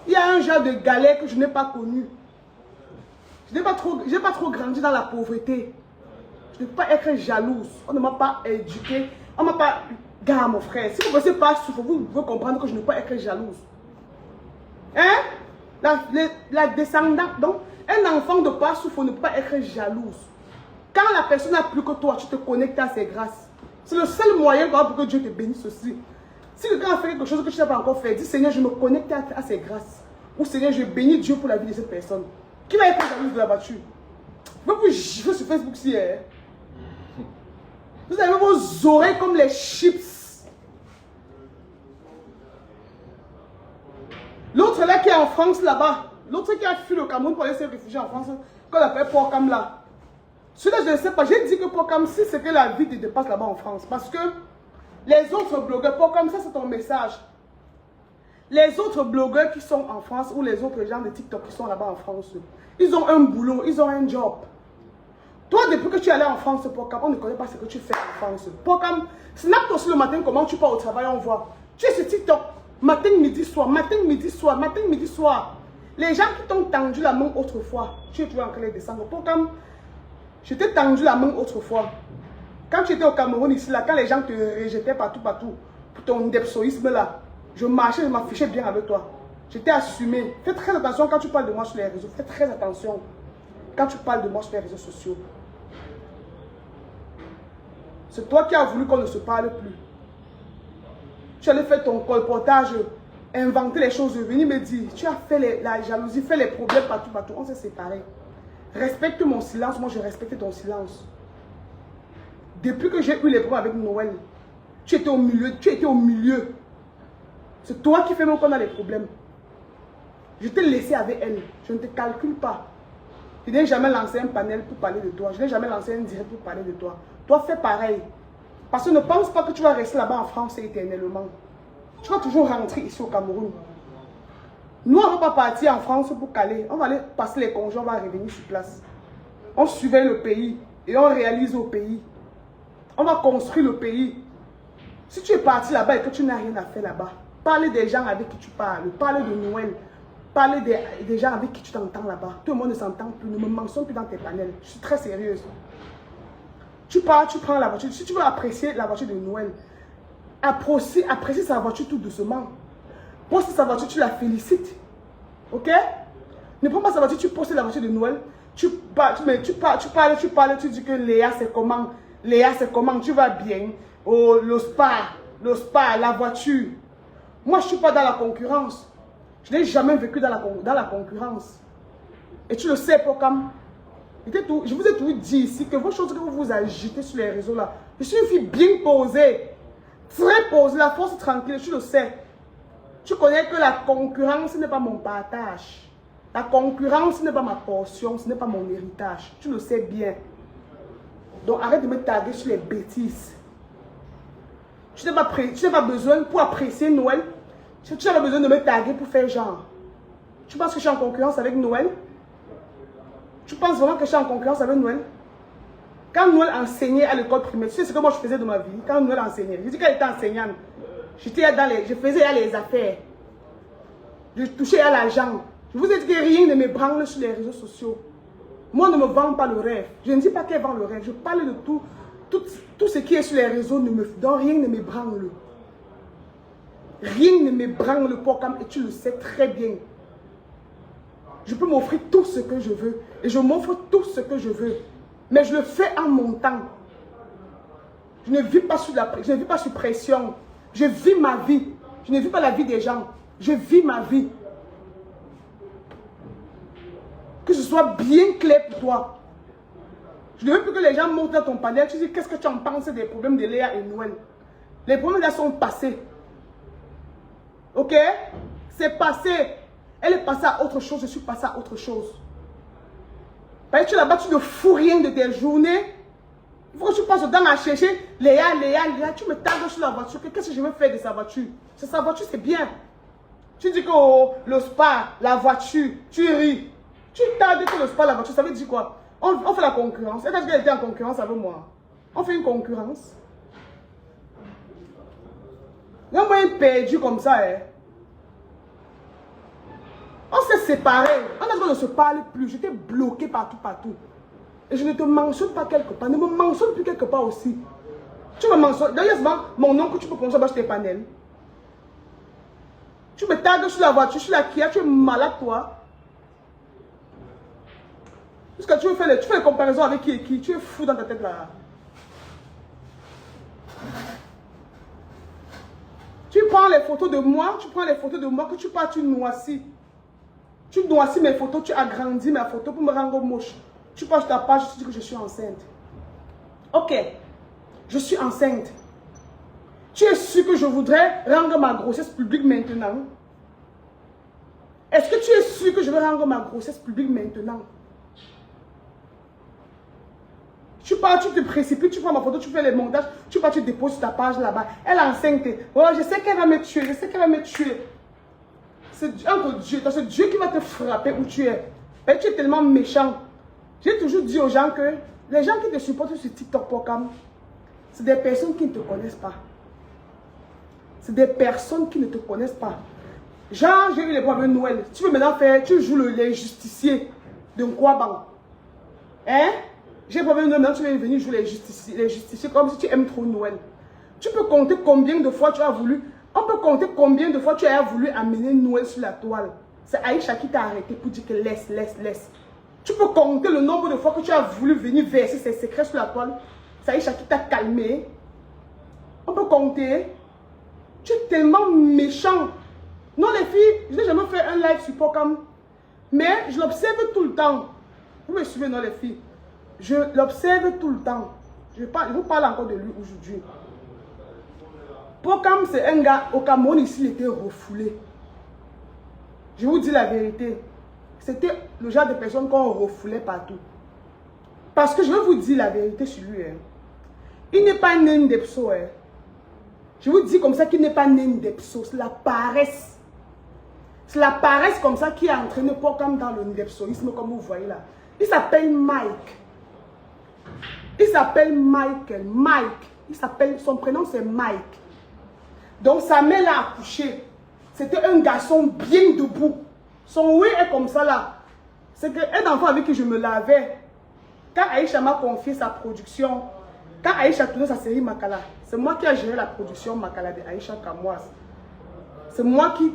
Il y a un genre de galère que je n'ai pas connu. Je n'ai pas trop grandi dans la pauvreté. Je ne peux pas être jalouse. On ne m'a pas éduqué. On ne m'a pas... Gars, mon frère, si vous ne pouvez pas souffrir, vous pouvez comprendre que je ne peux pas être jalouse. Hein? La descendante. Donc, un enfant de pas souffrir ne peut pas être jalouse. Quand la personne n'a plus que toi, tu te connectes à ses grâces. C'est le seul moyen pour que Dieu te bénisse aussi. Si quelqu'un a fait quelque chose que tu n'as pas encore fait, dis Seigneur, je me connecte à ses grâces. Ou Seigneur, je bénis Dieu pour la vie de cette personne. Qui va être jalouse de la voiture? Je peux vous gifler sur Facebook si. Vous avez vos oreilles comme les chips. L'autre là qui est en France là-bas, l'autre qui a fui le Cameroun pour aller se réfugier en France, qu'on appelle Porcam là. Celui-là, je ne sais pas. J'ai dit que Porcam, si c'est que la vie te dépasse là-bas en France. Parce que les autres blogueurs, Porcam, ça c'est ton message. Les autres blogueurs qui sont en France ou les autres gens de TikTok qui sont là-bas en France, ils ont un boulot, ils ont un job. Toi, depuis que tu es allé en France, Porcam, on ne connaît pas ce que tu fais en France. Porcam, snap aussi le matin, comment tu pars au travail, on voit. Tu es sur TikTok, matin, midi, soir, matin, midi, soir, matin, midi, soir. Les gens qui t'ont tendu la main autrefois, tu es toujours en train de descendre. Porcam, je t'ai tendu la main autrefois. Quand tu étais au Cameroun, ici, là, quand les gens te rejetaient partout, pour ton depsoïsme là, je marchais, je m'affichais bien avec toi. J'étais assumé. Fais très attention quand tu parles de moi sur les réseaux. Fais très attention quand tu parles de moi sur les réseaux sociaux. C'est toi qui as voulu qu'on ne se parle plus. Tu allais faire ton colportage, inventer les choses, venir me dire, tu as fait la jalousie, fait les problèmes partout. On s'est séparés. Respecte mon silence, moi je respecte ton silence. Depuis que j'ai eu les problèmes avec Noël, tu étais au milieu. C'est toi qui fais même qu'on a des problèmes. Je t'ai laissé avec elle. Je ne te calcule pas. Je n'ai jamais lancé un panel pour parler de toi. Je n'ai jamais lancé un direct pour parler de toi. Toi, fais pareil. Parce que ne pense pas que tu vas rester là-bas en France éternellement. Tu vas toujours rentrer ici au Cameroun. Nous, on ne va pas partir en France pour caler. On va aller passer les congés, on va revenir sur place. On surveille le pays et on réalise au pays. On va construire le pays. Si tu es parti là-bas et que tu n'as rien à faire là-bas, parle des gens avec qui tu parles. Parle de Noël. Parle des gens avec qui tu t'entends là-bas. Tout le monde ne s'entend plus. Ne me mentionne plus dans tes panels. Je suis très sérieuse. Tu pars, tu prends la voiture. Si tu veux apprécier la voiture de Noël, apprécie sa voiture tout doucement. Poste sa voiture, tu la félicites. Ok? Ne prends pas sa voiture, tu postes la voiture de Noël. Tu parles, tu dis que Léa, c'est comment? Léa, c'est comment? Tu vas bien? Oh, le spa, la voiture. Moi, je ne suis pas dans la concurrence. Je n'ai jamais vécu dans la concurrence. Et tu le sais, Porcam. Je vous ai toujours dit ici que vos choses que vous vous agitez sur les réseaux là, je suis une fille bien posée. Très posée, la force tranquille, tu le sais. Tu connais que la concurrence n'est pas mon partage. La concurrence n'est pas ma portion, ce n'est pas mon héritage. Tu le sais bien. Donc arrête de me taguer sur les bêtises. Tu n'as pas besoin pour apprécier Noël. Tu n'as pas besoin de me taguer pour faire genre. Tu penses que je suis en concurrence avec Noël? Tu penses vraiment que je suis en concurrence avec Noël? Quand Noël enseignait à l'école primaire, tu sais ce que moi je faisais de ma vie? Quand Noël enseignait, je dis qu'elle était enseignante. Je faisais à les affaires. Je touchais à l'argent. Je vous ai dit que rien ne me branle sur les réseaux sociaux. Moi, ne me vends pas le rêve. Je ne dis pas qu'elle vend le rêve. Je parle de tout ce qui est sur les réseaux. Donc rien ne me branle. Rien ne me branle, Porcam, et tu le sais très bien. Je peux m'offrir tout ce que je veux. Et je m'offre tout ce que je veux. Mais je le fais en mon temps. Je ne vis pas sous pression. Je vis ma vie. Je ne vis pas la vie des gens. Je vis ma vie. Que ce soit bien clair pour toi. Je ne veux plus que les gens montent dans ton panel. Tu dis, qu'est-ce que tu en penses des problèmes de Léa et Noël? Les problèmes là sont passés. Ok? C'est passé. Elle est passée à autre chose. Je suis passée à autre chose. Parce que tu là-bas, tu ne fous rien de tes journées. Il faut que tu passes dedans à chercher Léa. Tu me tagues sur la voiture. Qu'est-ce que je veux faire de sa voiture? C'est sa voiture, c'est bien. Tu dis que oh, le spa, la voiture, tu ris. Tu tagues que le spa, la voiture, ça veut dire quoi? On fait la concurrence. Elle a dit qu'elle était en concurrence avec moi. On fait une concurrence. Il y a un moyen perdu comme ça. Hein. On s'est séparés. On ne se parle plus. J'étais bloqué partout. Et je ne te mentionne pas quelque part. Ne me mentionne plus quelque part aussi. Tu me mentionnes. D'ailleurs, mon nom que tu peux prononcer, je t'ai panel. Tu me tagues sur la voiture, sur la Kia, tu es malade, toi. Parce que tu fais les comparaisons avec qui et qui. Tu es fou dans ta tête là. Tu prends les photos de moi, que tu pars, tu noircis. Tu noircis mes photos, tu agrandis mes photos pour me rendre moche. Tu passes ta page, tu dis que je suis enceinte. Ok, je suis enceinte. Tu es sûr que je voudrais rendre ma grossesse publique maintenant? Est-ce que tu es sûr que je vais rendre ma grossesse publique maintenant? Tu pars, tu te précipites, tu prends ma photo, tu fais les montages, tu pars, tu déposes sur ta page là-bas. Elle est enceinte. Voilà, je sais qu'elle va me tuer, C'est entre Dieu, c'est Dieu qui va te frapper où tu es. Et tu es tellement méchant. J'ai toujours dit aux gens que les gens qui te supportent sur TikTok Pocam, c'est des personnes qui ne te connaissent pas. C'est des personnes qui ne te connaissent pas. Genre, j'ai eu les problèmes de Noël. Tu veux maintenant faire, tu joues les justiciers de Nkwaban. Hein? J'ai pas venu maintenant, tu vas venir jouer les justiciers comme si tu aimes trop Noël. Tu peux compter combien de fois tu as voulu. On peut compter combien de fois tu as voulu amener Noël sur la toile. C'est Aïcha qui t'a arrêté pour dire que laisse. Tu peux compter le nombre de fois que tu as voulu venir verser ses secrets sur la toile. C'est Aïcha qui t'a calmé. On peut compter. Tu es tellement méchant. Non les filles, je n'ai jamais fait un live sur Pocam. Mais je l'observe tout le temps. Vous me suivez, non les filles? Je l'observe tout le temps. Je vous parle encore de lui aujourd'hui. Pocam, c'est un gars, au Cameroun ici, il était refoulé. Je vous dis la vérité. C'était le genre de personne qu'on refoulait partout. Parce que je vais vous dire la vérité sur lui. Hein. Il n'est pas né d'Epso. Hein. Je vous dis comme ça qu'il n'est pas né d'Epso. C'est la paresse. C'est la paresse comme ça qui a entraîné Pocam dans le ndepsoïsme comme vous voyez là. Il s'appelle Mike. Il s'appelle Michael. Mike. Son prénom c'est Mike. Donc sa mère l'a accouché. C'était un garçon bien debout. Son oui est comme ça là. C'est un enfant avec qui je me lavais. Quand Aïcha m'a confié sa production, quand Aïcha tournait sa série Makala, c'est moi qui ai géré la production Makala de Aïcha Kamoise. C'est moi qui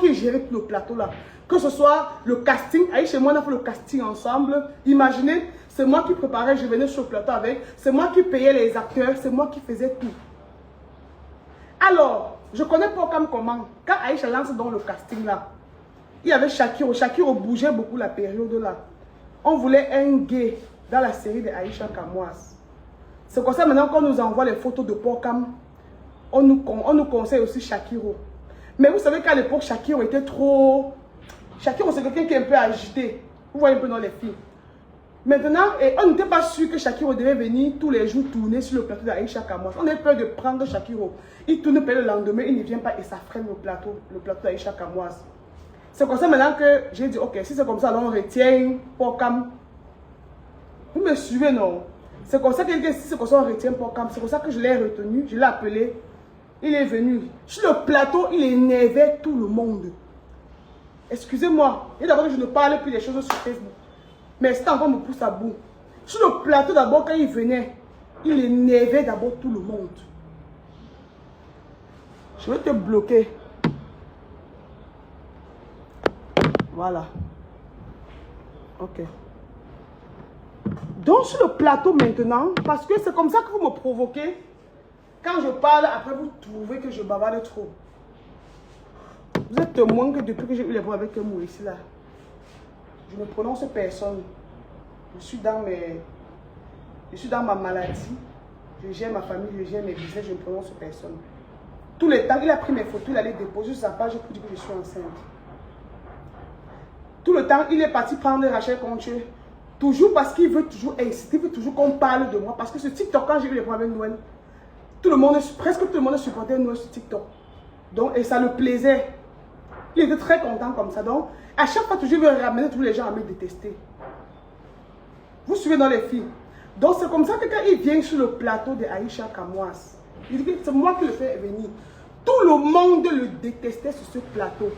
ai géré tout le plateau là. Que ce soit le casting, Aïcha et moi on a fait le casting ensemble. Imaginez, c'est moi qui préparais, je venais sur le plateau avec. C'est moi qui payais les acteurs, c'est moi qui faisais tout. Alors, je connais Pocam comment. Quand Aïcha lance dans le casting là, il y avait Shakiro. Shakiro bougeait beaucoup la période là. On voulait un gay dans la série de Aïcha Kamoise. C'est comme ça maintenant qu'on nous envoie les photos de Pocam. On nous conseille aussi Shakiro. Mais vous savez qu'à l'époque, Shakiro était trop... Shakiro, c'est quelqu'un qui est un peu agité. Vous voyez un peu dans les films. Maintenant, on n'était pas sûr que Shakiro devait venir tous les jours tourner sur le plateau d'Aïcha Kamoise. On avait peur de prendre Shakiro. Il tourne le lendemain, il ne vient pas et ça freine le plateau d'Aïcha Kamoise. C'est comme ça maintenant que j'ai dit, ok, si c'est comme ça, alors on retient Pocam. Vous me suivez, non? C'est comme ça que si c'est comme ça, on retient Pocam. C'est comme ça que je l'ai retenu, je l'ai appelé. Il est venu. Sur le plateau, il énervait tout le monde. Excusez-moi. Et d'abord, je ne parle plus des choses sur Facebook. Mais c'est encore me pousse à bout. Sur le plateau, d'abord, quand il venait, il énervait d'abord tout le monde. Je vais te bloquer. Voilà. Ok. Donc, sur le plateau maintenant, parce que c'est comme ça que vous me provoquez. Quand je parle, après vous trouvez que je bavarde trop. Vous êtes témoin que depuis que j'ai eu les voix avec moi ici là, je ne prononce personne. Je suis dans ma maladie. Je gère ma famille, je gère mes business, je ne prononce personne. Tout le temps, il a pris mes photos, il allait déposer sur sa page pour dire que je suis enceinte. Tout le temps, il est parti prendre Rachel Contier. Toujours parce qu'il veut toujours inciter, il veut toujours qu'on parle de moi. Parce que ce TikTok, quand j'ai eu les problèmes de Noël, presque tout le monde supportait Noël sur TikTok. Donc, et ça le plaisait. Il était très content comme ça. Donc, à chaque fois, toujours, il veut ramener tous les gens à me détester. Vous suivez dans les films. Donc, c'est comme ça que quand il vient sur le plateau de Aïcha Kamoise, il dit que c'est moi qui le fais venir. Tout le monde le détestait sur ce plateau.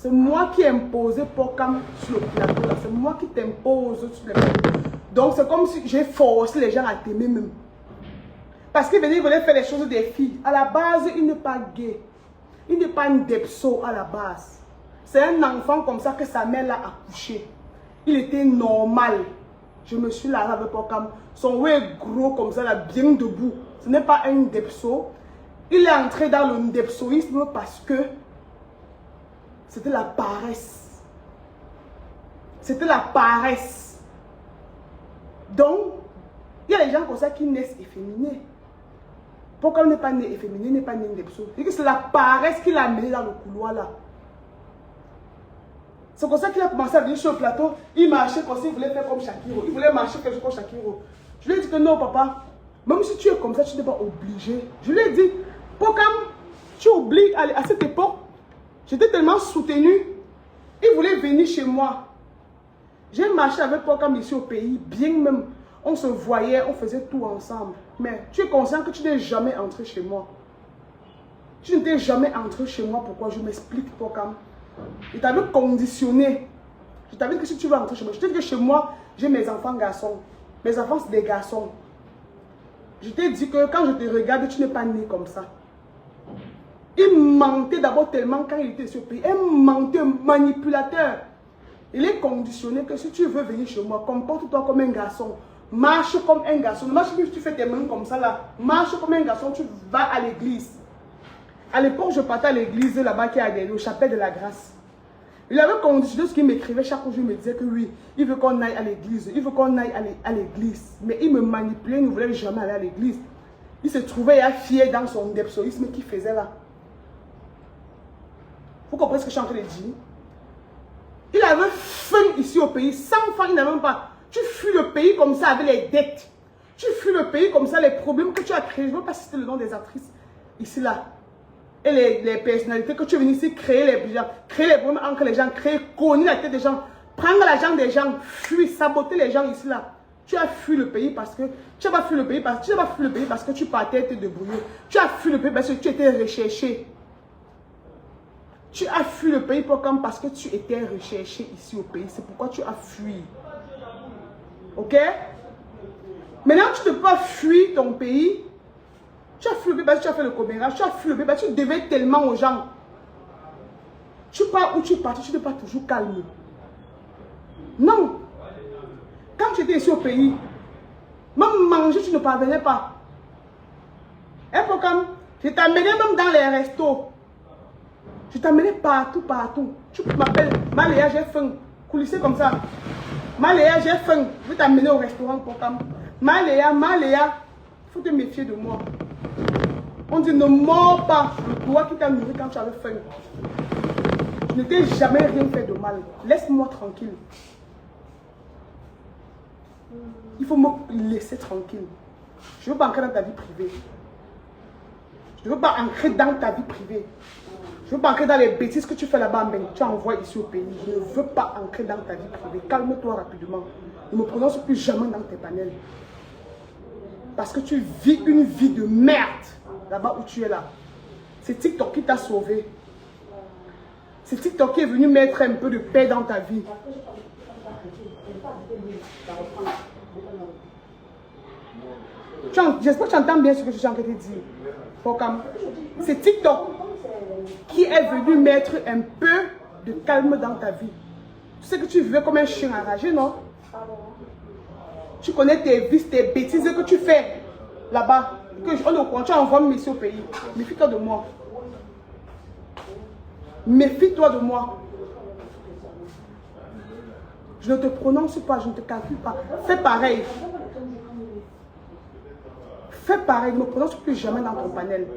C'est moi qui ai imposé Pocam sur le plateau. C'est moi qui t'impose sur le plateau. Donc, c'est comme si j'ai forcé les gens à t'aimer même. Parce qu'il voulait faire les choses des filles. À la base, il n'est pas gay. Il n'est pas un depso à la base. C'est un enfant comme ça que sa mère l'a accouché. Il était normal. Je me suis lavé avec Pocam. Son oué est gros comme ça, là, bien debout. Ce n'est pas un depso. Il est entré dans le depsoïsme parce que c'était la paresse. C'était la paresse. Donc, il y a des gens comme ça qui naissent efféminés. Pourquoi il n'est pas né efféminé, il n'est pas né depso? C'est la paresse qui l'a amené dans le couloir là. C'est comme ça qu'il a commencé à venir sur le plateau. Il marchait comme ça, il voulait faire comme Shakiro. Il voulait marcher quelque chose comme Shakiro. Je lui ai dit que non, papa. Même si tu es comme ça, tu n'es pas obligé. Je lui ai dit, Pocam, tu oublies, à cette époque, j'étais tellement soutenue. Il voulait venir chez moi. J'ai marché avec Pocam ici au pays, bien même. On se voyait, on faisait tout ensemble. Mais tu es conscient que tu n'es jamais entré chez moi. Tu n'étais jamais entré chez moi. Pourquoi? Je m'explique, Pocam. Je t'avais conditionné. Je t'avais dit que si tu veux entrer chez moi, je t'ai dit que chez moi, j'ai mes enfants garçons. Mes enfants, c'est des garçons. Je t'ai dit que quand je te regarde, tu n'es pas né comme ça. Il mentait d'abord tellement quand il était sur le pays. Un menteur, manipulateur. Il est conditionné que si tu veux venir chez moi, comporte-toi comme un garçon. Marche comme un garçon. Marche plus, tu fais tes mains comme ça là. Marche comme un garçon, tu vas à l'église. À l'époque, je partais à l'église là-bas qui est au chapelle de la grâce. Il avait conditionné ce qu'il m'écrivait chaque jour. Je me disais que oui, il veut qu'on aille à l'église. Il veut qu'on aille à l'église. Mais il me manipulait, il ne voulait jamais aller à l'église. Il se trouvait fier dans son depsoïsme qu'il faisait là. Vous comprenez ce que je suis en train de dire? Il avait faim ici au pays. 100 francs, il n'avait même pas. Tu fuis le pays comme ça avec les dettes. Tu fuis le pays comme ça, les problèmes que tu as créés. Je ne veux pas citer le nom des actrices ici là. Et les personnalités que tu es venu ici créer les problèmes entre les gens, cogner la tête des gens, prendre l'argent des gens, fuir, saboter les gens ici là. Tu as fui le pays parce que tu n'as pas fui le pays parce que tu partais te débrouiller. Tu as fui le pays parce que tu étais recherché. Tu as fui le pays parce que tu étais recherché ici au pays. C'est pourquoi tu as fui. Ok? Maintenant, tu ne peux pas fuir ton pays. Tu as fui le pays parce que tu as fait le commérage. Tu as fui le pays parce que tu devais tellement aux gens. Tu pars où tu pars, tu n'es pas toujours calme. Non. Quand tu étais ici au pays, même manger, tu ne parvenais pas. Et pourquoi? Je t'amenais même dans les restos. Je t'amenais partout, partout. Tu m'appelles, Maléa, j'ai faim. Coulisser comme ça. Maléa, j'ai faim. Je vais t'amener au restaurant pour Pocam. Maléa, il faut te méfier de moi. On dit ne mords pas le doigt qui t'a nourri quand tu avais faim. Je ne t'ai jamais rien fait de mal. Laisse-moi tranquille. Il faut me laisser tranquille. Je ne veux pas entrer dans ta vie privée. Je ne veux pas entrer dans ta vie privée. Je ne veux pas entrer dans les bêtises que tu fais là-bas, mais tu envoies ici au pays. Je ne veux pas entrer dans ta vie privée. Calme-toi rapidement. Ne me prononce plus jamais dans tes panels. Parce que tu vis une vie de merde là-bas où tu es là. C'est TikTok qui t'a sauvé. C'est TikTok qui est venu mettre un peu de paix dans ta vie. J'espère que tu entends bien ce que je suis en train de dire. Pocam. C'est TikTok qui est venu mettre un peu de calme dans ta vie. Tu sais que tu vivais comme un chien enragé, non? Tu connais tes vices, tes bêtises que tu fais là-bas. Tu envoies mes ici au pays. Méfie-toi de moi. Méfie-toi de moi. Je ne te prononce pas, je ne te calcule pas. Fais pareil. Fais pareil, ne me prononce plus jamais dans ton panel.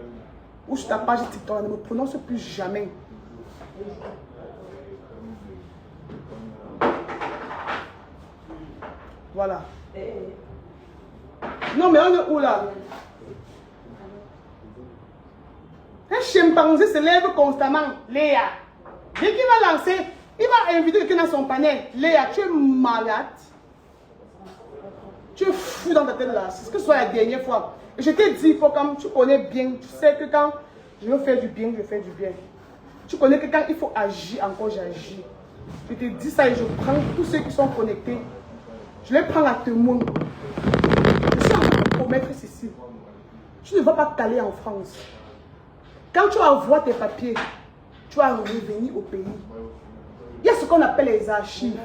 Ou sur ta page TikTok, ne me prononce plus jamais. Voilà. Non, mais on est où là? Un chimpanzé se lève constamment. Léa. Dès qu'il va lancer, il va inviter quelqu'un dans son panel. Léa, tu es malade. Tu es fou dans ta tête là. C'est ce que ce soit la dernière fois. Et je t'ai dit, comme tu connais bien, tu sais que quand je veux faire du bien, je fais du bien. Tu connais que quand il faut agir, encore j'agis. Je te dis ça et je prends tous ceux qui sont connectés. Je les prends à témoin. Je suis en train de te promettre ceci. Tu ne vas pas t'aller en France. Quand tu envoies tes papiers, tu vas revenir au pays. Il y a ce qu'on appelle les archives.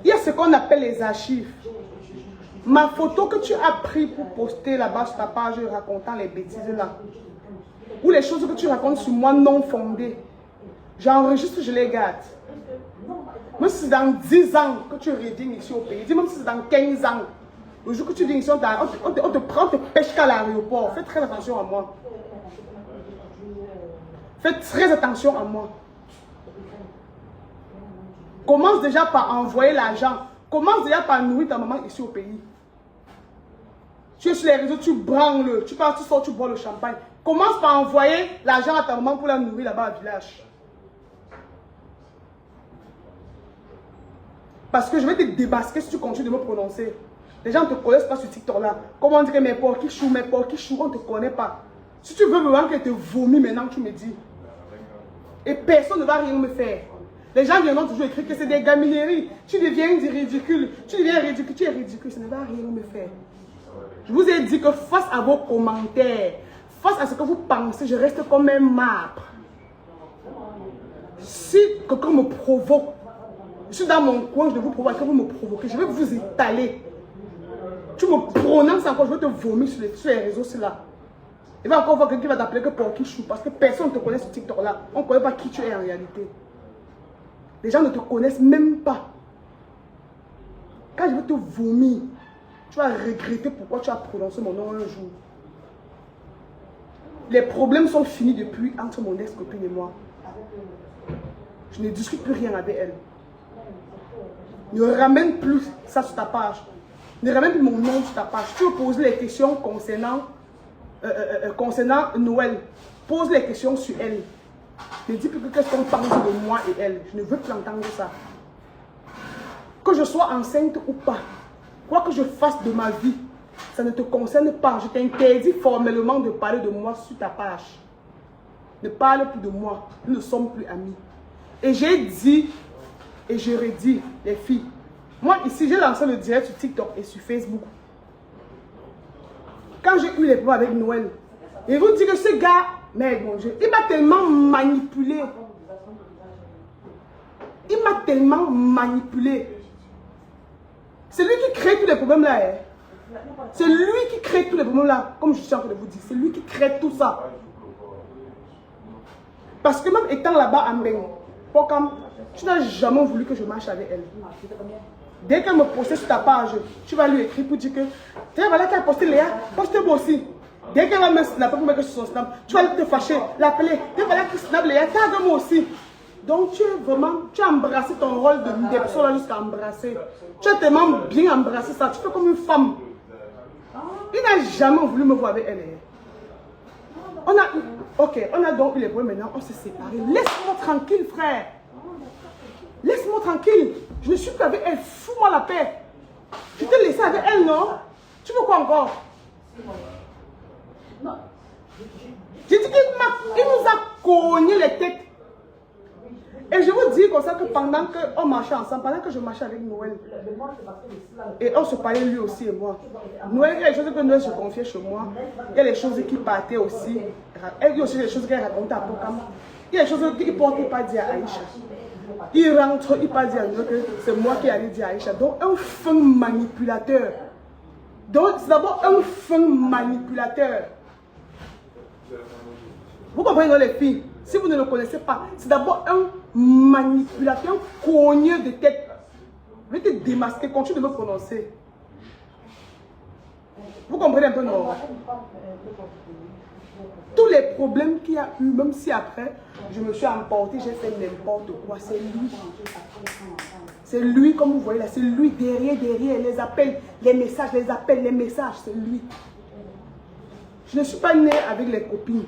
Il y a ce qu'on appelle les archives. Ma photo que tu as prise pour poster là-bas sur ta page racontant les bêtises là, ou les choses que tu racontes sur moi non fondées, j'enregistre, je les garde. Même si c'est dans 10 ans que tu reviens ici au pays, dis même si c'est dans 15 ans, le jour que tu viens ici, on te prend, on te pêche qu'à l'aéroport. Fais très attention à moi. Fais très attention à moi. Commence déjà par envoyer l'argent. Commence déjà par nourrir ta maman ici au pays. Tu es sur les réseaux, tu branles, tu pars, tu sors, tu bois le champagne. Commence par envoyer l'argent à ta maman pour la nourrir là-bas au village. Parce que je vais te débasquer si tu continues de me prononcer. Les gens ne te connaissent pas sur TikTok là. Comment on dit que mes porcs qui chouent, on ne te connaît pas. Si tu veux vraiment qu'elle te vomit maintenant, tu me dis. Et personne ne va rien me faire. Les gens viendront toujours écrire que c'est des gamineries. Tu deviens ridicule. Tu deviens ridicule. Tu es ridicule. Ça ne va rien me faire. Je vous ai dit que face à vos commentaires, face à ce que vous pensez, je reste comme un marbre. Si quelqu'un me provoque, je suis dans mon coin, je vais vous provoquer, que vous me provoquez, je vais vous étaler. Tu me prononces encore, je vais te vomir sur les réseaux, c'est là. Il va encore voir quelqu'un qui va t'appeler que pour qui chou, parce que personne ne te connaît sur TikTok là. On ne connaît pas qui tu es en réalité. Les gens ne te connaissent même pas. Quand je vais te vomir, tu vas regretter pourquoi tu as prononcé mon nom un jour. Les problèmes sont finis depuis entre mon ex-copine et moi. Je ne discute plus rien avec elle. Ne ramène plus ça sur ta page. Ne ramène plus mon nom sur ta page. Tu veux poser les questions concernant Noël. Pose les questions sur elle. Ne dis plus que qu'est-ce qu'on pense de moi et elle. Je ne veux plus entendre ça. Que je sois enceinte ou pas, quoi que je fasse de ma vie, ça ne te concerne pas. Je t'interdis formellement de parler de moi sur ta page. Ne parle plus de moi. Nous ne sommes plus amis. Et j'ai dit, et je redis, les filles, moi ici, j'ai lancé le direct sur TikTok et sur Facebook. Quand j'ai eu les problèmes avec Noël, et vous dites que ce gars, mais mon Dieu, il m'a tellement manipulé. Il m'a tellement manipulé. C'est lui qui crée tous les problèmes là. Hein. C'est lui qui crée tous les problèmes là. Comme je suis en train de vous dire, c'est lui qui crée tout ça. Parce que même étant là-bas à Mbeng, tu n'as jamais voulu que je marche avec elle. Dès qu'elle me postait sur ta page, tu vas lui écrire pour dire que tiens, voilà qu'elle a posté Léa, poste-moi aussi. Dès qu'elle va me snapper pour mettre sur son snap, tu vas te fâcher, l'appeler. Tiens, voilà qui snap Léa, tag-moi aussi. Donc tu as embrassé ton rôle de personne là jusqu'à embrasser. Tu as tellement bien embrassé ça, tu fais comme une femme. Il n'a jamais voulu me voir avec elle. On a donc eu les problèmes maintenant, on s'est séparés. Laisse-moi tranquille, frère. Laisse-moi tranquille. Je ne suis plus avec elle. Fous-moi la paix. Je t'ai laissé avec elle, non? Tu veux quoi encore? J'ai dit qu'il nous a cogné les têtes. Et je vous dis comme ça que pendant qu'on marchait ensemble, pendant que je marchais avec Noël, et on se parlait lui aussi et moi. Noël, il y a des choses que Noël se confiait chez moi. Il y a des choses qui partaient aussi. Il y a aussi des choses qu'elle racontait à Pokam. Il y a des choses qu'il ne portait pas dire à Aïcha. Il rentre, il pas dire à Noël que c'est moi qui allais dire à Aïcha. Donc un fin manipulateur. Donc c'est d'abord un fin manipulateur. Vous comprenez les filles? Si vous ne le connaissez pas, c'est d'abord un manipulateur, un cogneur de tête. Je vais te démasquer, continue de me prononcer. Vous comprenez un peu, non? Tous les problèmes qu'il y a eu, même si après, je me suis emportée, j'ai fait n'importe quoi, c'est lui. C'est lui, comme vous voyez là, c'est lui derrière, les appels, les messages, les appels, les messages, c'est lui. Je ne suis pas née avec les copines.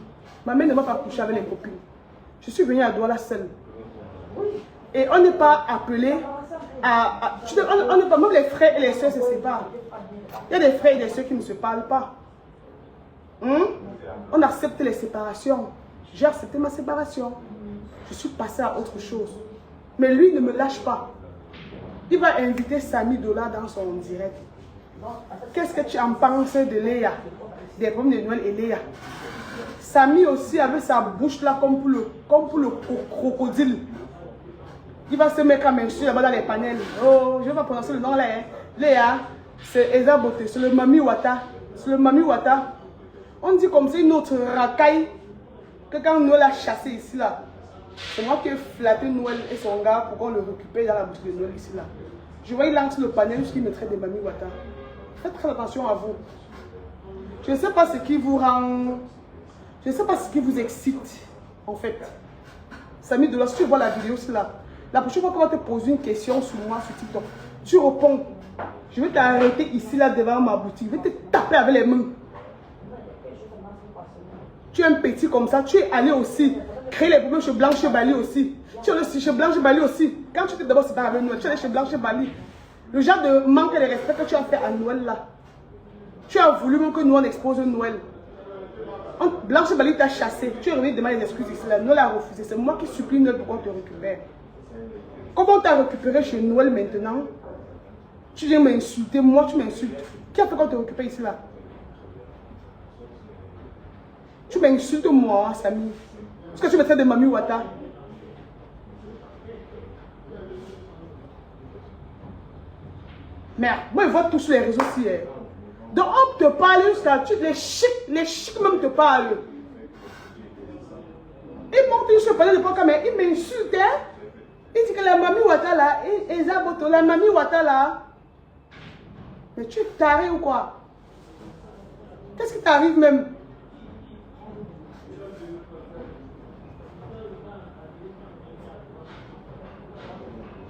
Ma mère ne m'a pas couché avec les copines. Je suis venue à Douala seule. Et on n'est pas appelé on n'est pas, même les frères et les soeurs se séparent. Il y a des frères et des soeurs qui ne se parlent pas. On accepte les séparations. J'ai accepté ma séparation. Je suis passée à autre chose. Mais lui ne me lâche pas. Il va inviter Samy Dola dans son direct. Qu'est-ce que tu en penses de Léa? Des problèmes de Noël et Léa. Samy aussi avec sa bouche là comme pour le crocodile. Il va se mettre à m'insulter là-bas dans les panels. Oh, je vais pas prononcer le nom là. Hein. Léa, c'est Eza Boté, c'est le Mami Wata. C'est le Mami Wata. On dit comme c'est une autre racaille que quand Noël a chassé ici là. C'est moi qui ai flatté Noël et son gars pour qu'on le récupère dans la bouche de Noël ici là. Je vois il lance le panel jusqu'il me traite de Mami Wata. Faites très attention à vous. Je ne sais pas ce qui vous rend... Je ne sais pas ce qui vous excite, en fait. Samy Dola, si tu vois la vidéo, c'est là. La prochaine fois qu'on va te poser une question sur moi, sur TikTok, tu réponds. Je vais t'arrêter ici, là, devant ma boutique. Je vais te taper avec les mains. Tu es un petit comme ça. Tu es allé aussi créer les problèmes chez Blanche Bali aussi. Tu es allé chez Blanche Bali aussi. Quand tu t'es d'abord séparé avec Noël, tu es allé chez Blanche Bali. Le genre de manque de respect que tu as fait à Noël, là. Tu as voulu même que Noël expose Noël. Blanche Bali t'a chassé. Tu es revenu demander des excuses ici. Là. Noël a refusé. C'est moi qui supplie Noël pour qu'on te récupère. Comment on t'a récupéré chez Noël maintenant? Tu viens m'insulter. Moi, tu m'insultes. Qui a fait qu'on te récupère ici là? Tu m'insultes moi, Samy. Est-ce que tu me traites de Mami Wata? Merde. Moi, je vois tout sur les réseaux aussi. Hein. Donc on te parle jusqu'à les chics même te parlent. Ils montent sur le palais de Poka, mais ils m'insultent. Hein? Ils disent que la Mami Wata là, Ezaboto, la Mami Wata là. Mais tu es taré ou quoi? Qu'est-ce qui t'arrive même?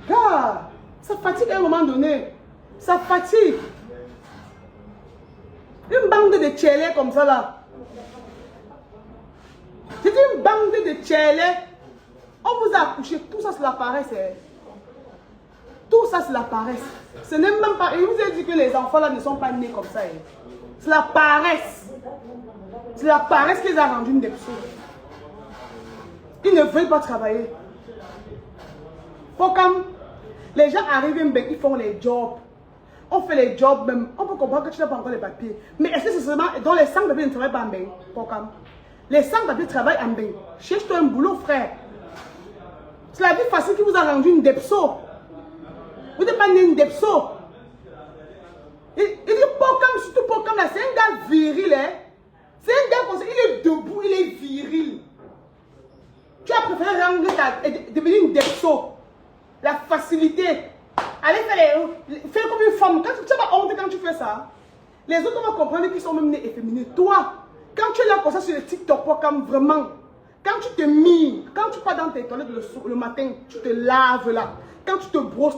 Gars, ça fatigue à un moment donné. Ça fatigue. Une bande de tchélés comme ça là. C'est une bande de tchélés. On vous a accouché. Tout ça c'est la paresse. Tout ça c'est la paresse. Ce n'est même pas... Et je vous ai dit que les enfants là ne sont pas nés comme ça. C'est la paresse. C'est la paresse qui les a rendus une dépsou. Ils ne veulent pas travailler. Pour comme les gens arrivent, ils font les jobs. On fait les jobs même. On peut comprendre que tu n'as pas encore les papiers. Mais est-ce que c'est seulement dans les sans-papiers ne travaillent pas en bain? Les sans-papiers travaillent en bain. Cherche-toi un boulot, frère. C'est la vie facile qui vous a rendu une depso. Vous n'êtes pas né une depso. Il dit Pokam, surtout Pokam là, c'est un gars viril. Hein? C'est un gars comme ça, il est debout, il est viril. Tu as préféré devenir une depso. La facilité. Allez faire comme une femme. Quand tu n'as pas honte quand tu fais ça. Les autres vont comprendre qu'ils sont même nés efféminés. Toi, quand tu es là comme ça sur le TikTok, comme vraiment, quand tu te mires, quand tu pars dans tes toilettes le matin, tu te laves là. Quand tu te brosses,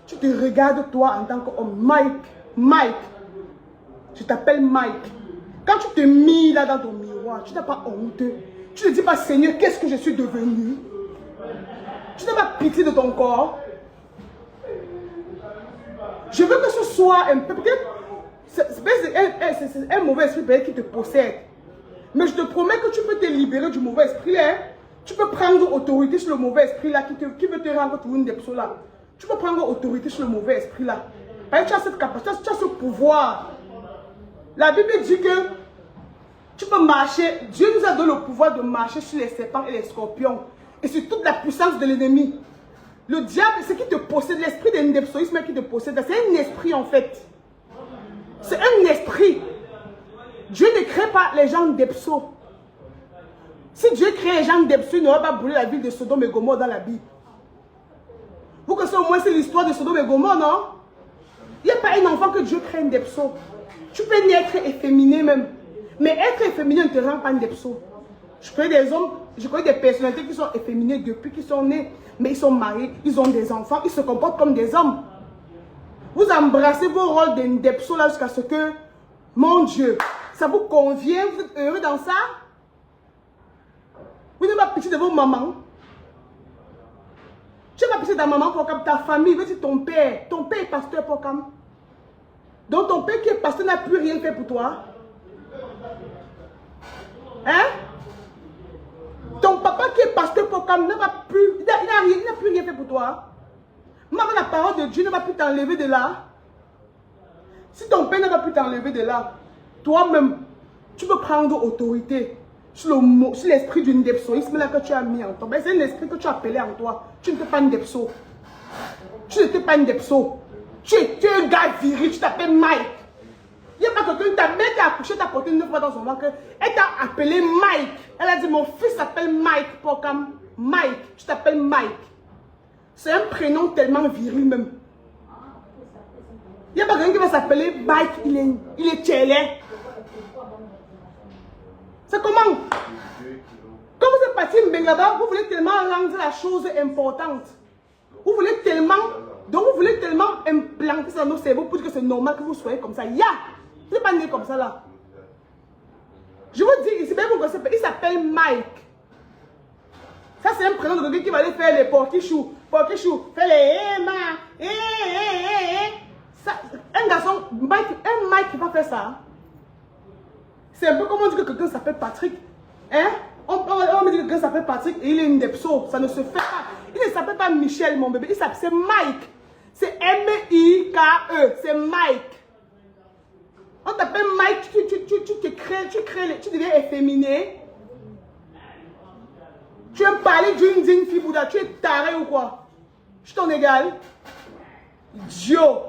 tu te regardes toi en tant qu'homme. Mike, je t'appelle Mike. Quand tu te mires là dans ton miroir, tu n'as pas honte. Tu ne dis pas, Seigneur, qu'est-ce que je suis devenu? Tu n'as pas pitié de ton corps. Je veux que ce soit un peu, peut-être, c'est un mauvais esprit qui te possède. Mais je te promets que tu peux te libérer du mauvais esprit là. Tu peux prendre autorité sur le mauvais esprit là qui veut te rendre tout une dépso là. Tu peux prendre autorité sur le mauvais esprit là. Parce que tu as cette capacité, tu as ce pouvoir. La Bible dit que tu peux marcher. Dieu nous a donné le pouvoir de marcher sur les serpents et les scorpions. Et sur toute la puissance de l'ennemi. Le diable, c'est qui te possède. L'esprit de l'indepsoïsme qui te possède. C'est un esprit en fait. C'est un esprit. Dieu ne crée pas les gens d'Epso. Si Dieu crée les gens d'Epso, il n'aurait pas brûlé la ville de Sodome et Gomorrhe dans la Bible. Vous connaissez au moins c'est l'histoire de Sodome et Gomorrhe, non? Il n'y a pas un enfant que Dieu crée un d'Epso. Tu peux naître efféminé même. Mais être efféminé ne te rend pas un d'Epso. Je connais des hommes, je connais des personnalités qui sont efféminées depuis qu'ils sont nés. Mais ils sont mariés, ils ont des enfants, ils se comportent comme des hommes. Vous embrassez vos rôles d'Epso là jusqu'à ce que, mon Dieu, ça vous convient, vous êtes heureux dans ça? Vous n'avez pas pitié de vos mamans? Tu n'as pas pitié de ta maman pour ta famille, veut dire ton père est pasteur pour comme. Donc ton père qui est pasteur n'a plus rien fait pour toi. Hein? Pocam ne va plus, il n'a plus rien fait pour toi. Maman, la parole de Dieu ne va plus t'enlever de là. Si ton père ne va plus t'enlever de là, toi-même, tu peux prendre autorité sur l'esprit du ndepsoïsme là que tu as mis en toi. C'est un esprit que tu as appelé en toi. Tu n'étais pas ndepso. Tu n'étais pas ndepso. Tu es un gars viril, tu t'appelles Mike. Il n'y a pas quelqu'un, ta mère t'a accouché, t'a porté 9 fois dans son ventre. Elle t'a appelé Mike. Elle a dit, mon fils s'appelle Mike. Pocam. Mike, tu t'appelles Mike. C'est un prénom tellement viril même. Il n'y a pas quelqu'un qui va s'appeler Mike, il est tchélé. C'est comment? Quand vous êtes parti Mbengaba, vous voulez tellement rendre la chose importante. Vous voulez tellement implanter ça dans nos cerveaux pour dire que c'est normal que vous soyez comme ça. Vous n'êtes pas né comme ça là. Je vous dis, il s'appelle Mike. Ça c'est un prénom de quelqu'un qui va aller faire les porquichous. Porquichous, faire les un garçon, un Mike qui va faire ça. C'est un peu comme on dit que quelqu'un s'appelle Patrick. Hein? On me dit que quelqu'un s'appelle Patrick et il est une depso. Ça ne se fait pas. Il ne s'appelle pas Michel, mon bébé. C'est Mike. C'est M-I-K-E. C'est Mike. On t'appelle Mike, tu deviens efféminé. Tu aimes parler d'une digne fille Bouddha. Tu es taré ou quoi? Je t'en égale. Idiot.